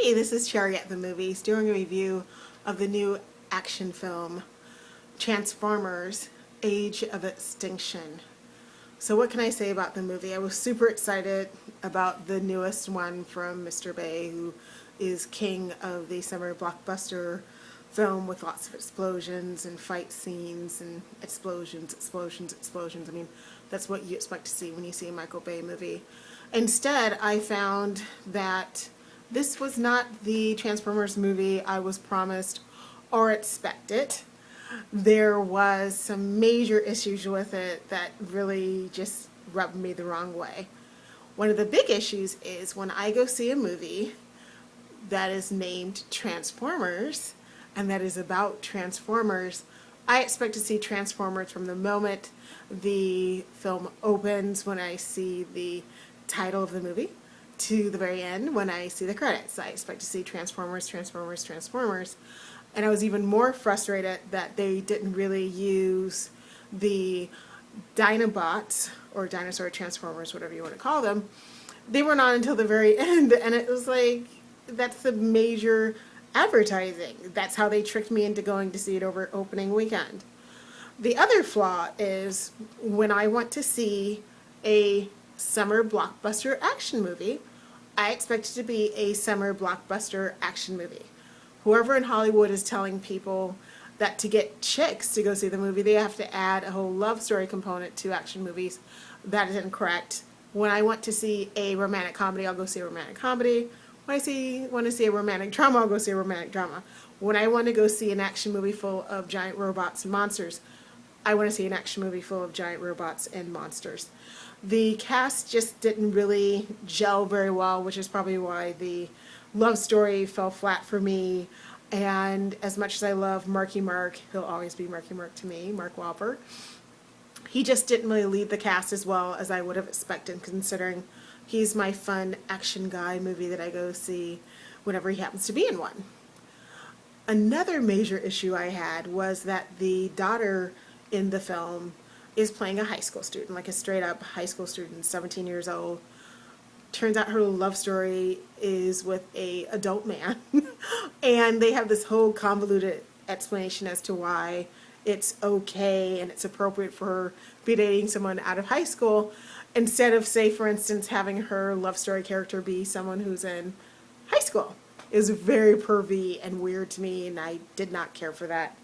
Hey, this is Cherry at the Movies doing a review of the new action film Transformers: Age of Extinction. So what can I say about the movie? I was super excited about the newest one from Mr. Bay, who is king of the summer blockbuster film with lots of explosions and fight scenes and explosions. I mean, that's what you expect to see when you see a Michael Bay movie. Instead, I found that this was not the Transformers movie I was promised or expected. There was some major issues with it that really just rubbed me the wrong way. One of the big issues is when I go see a movie that is named Transformers and that is about Transformers, I expect to see Transformers from the moment the film opens, when I see the title of the movie, to the very end when I see the credits. I expect to see Transformers. And I was even more frustrated that they didn't really use the Dinobots, or dinosaur Transformers, whatever you want to call them. They were not until the very end, and it was like, that's the major advertising. That's how they tricked me into going to see it over opening weekend. The other flaw is when I want to see a summer blockbuster action movie, I expect it to be a summer blockbuster action movie. Whoever in Hollywood is telling people that to get chicks to go see the movie, they have to add a whole love story component to action movies, that is incorrect. When I want to see a romantic comedy, I'll go see a romantic comedy. When I want to see a romantic drama, I'll go see a romantic drama. When I want to go see an action movie full of giant robots and monsters, I want to see an action movie full of giant robots and monsters. The cast just didn't really gel very well, which is probably why the love story fell flat for me. And as much as I love Marky Mark, he'll always be Marky Mark to me, Mark Wahlberg, he just didn't really lead the cast as well as I would have expected, considering he's my fun action guy movie that I go see whenever he happens to be in one. Another major issue I had was that the daughter in the film is playing a high school student, like a straight up high school student, 17 years old. Turns out her love story is with a adult man. And they have this whole convoluted explanation as to why it's okay and it's appropriate for her to be dating someone out of high school, instead of, say, for instance, having her love story character be someone who's in high school. It was very pervy and weird to me, and I did not care for that.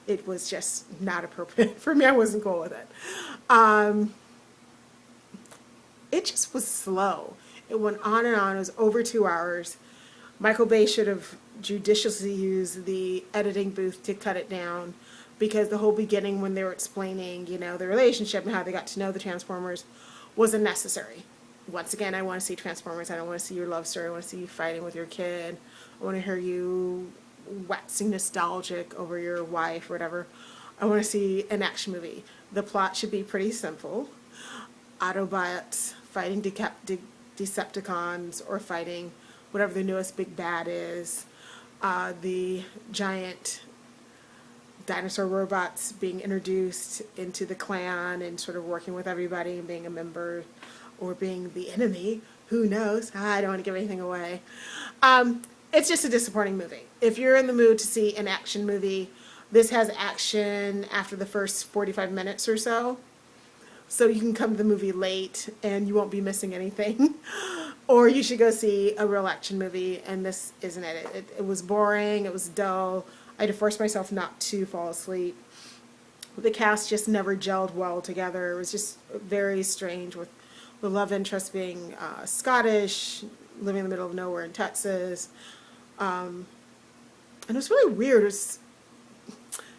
It was just not appropriate for me. I wasn't cool with it. It just was slow. It went on and on. It was over 2 hours. Michael Bay should have judiciously used the editing booth to cut it down, because the whole beginning when they were explaining, the relationship and how they got to know the Transformers was unnecessary. Once again, I want to see Transformers. I don't want to see your love story. I want to see you fighting with your kid. I want to hear you waxing nostalgic over your wife or whatever. I want to see an action movie. The plot should be pretty simple. Autobots fighting Decepticons, or fighting whatever the newest big bad is. The giant dinosaur robots being introduced into the clan and sort of working with everybody and being a member or being the enemy. Who knows? I don't want to give anything away. It's just a disappointing movie. If you're in the mood to see an action movie, this has action after the first 45 minutes or so. So you can come to the movie late and you won't be missing anything. Or you should go see a real action movie, and this isn't it. It was boring, it was dull. I had to force myself not to fall asleep. The cast just never gelled well together. It was just very strange, with the love interest being Scottish, living in the middle of nowhere in Texas. And it was really weird. It was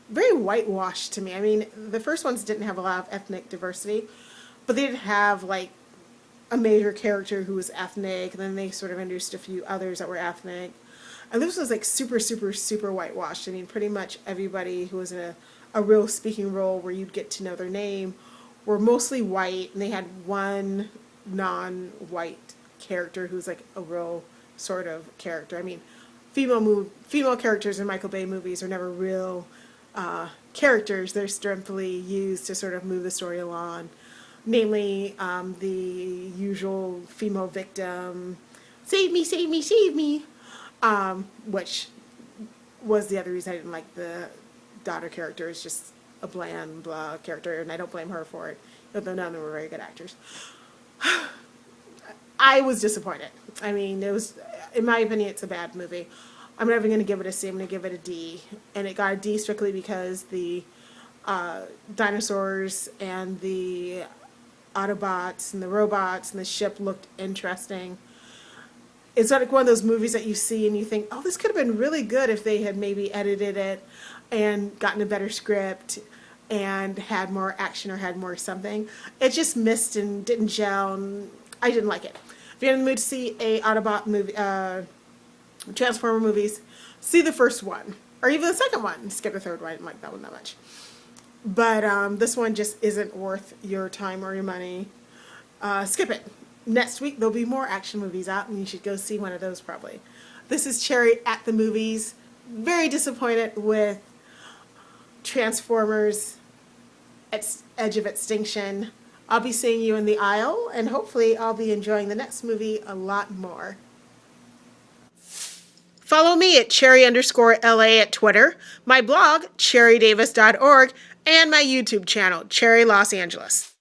very whitewashed to me. I mean, the first ones didn't have a lot of ethnic diversity, but they did have like a major character who was ethnic, and then they sort of introduced a few others that were ethnic. And this was like super whitewashed. I mean, pretty much everybody who was in a real speaking role where you'd get to know their name were mostly white, and they had one non-white character who's like a real sort of character. I mean, female characters in Michael Bay movies are never real characters. They're strictly used to sort of move the story along. Namely, the usual female victim, save me, save me, save me. which was the other reason I didn't like the daughter character. Is just a bland, blah character, and I don't blame her for it, although none of them were very good actors. I was disappointed. I mean, it was, in my opinion, it's a bad movie. I'm never going to give it a C. I'm going to give it a D. And it got a D strictly because the dinosaurs and the Autobots and the robots and the ship looked interesting. It's like one of those movies that you see and you think, oh, this could have been really good if they had maybe edited it and gotten a better script and had more action or had more something. It just missed and didn't gel, and I didn't like it. If you're in the mood to see a Autobot movie, Transformer movies, see the first one. Or even the second one. Skip the third one. I didn't like that one that much. But this one just isn't worth your time or your money. Skip it. Next week there'll be more action movies out, and you should go see one of those probably. This is Cherry at the movies. Very disappointed with Transformers Edge of Extinction. I'll be seeing you in the aisle, and hopefully I'll be enjoying the next movie a lot more. Follow me at cherry_LA at Twitter, my blog, cherrydavis.org, and my YouTube channel, Cherry Los Angeles.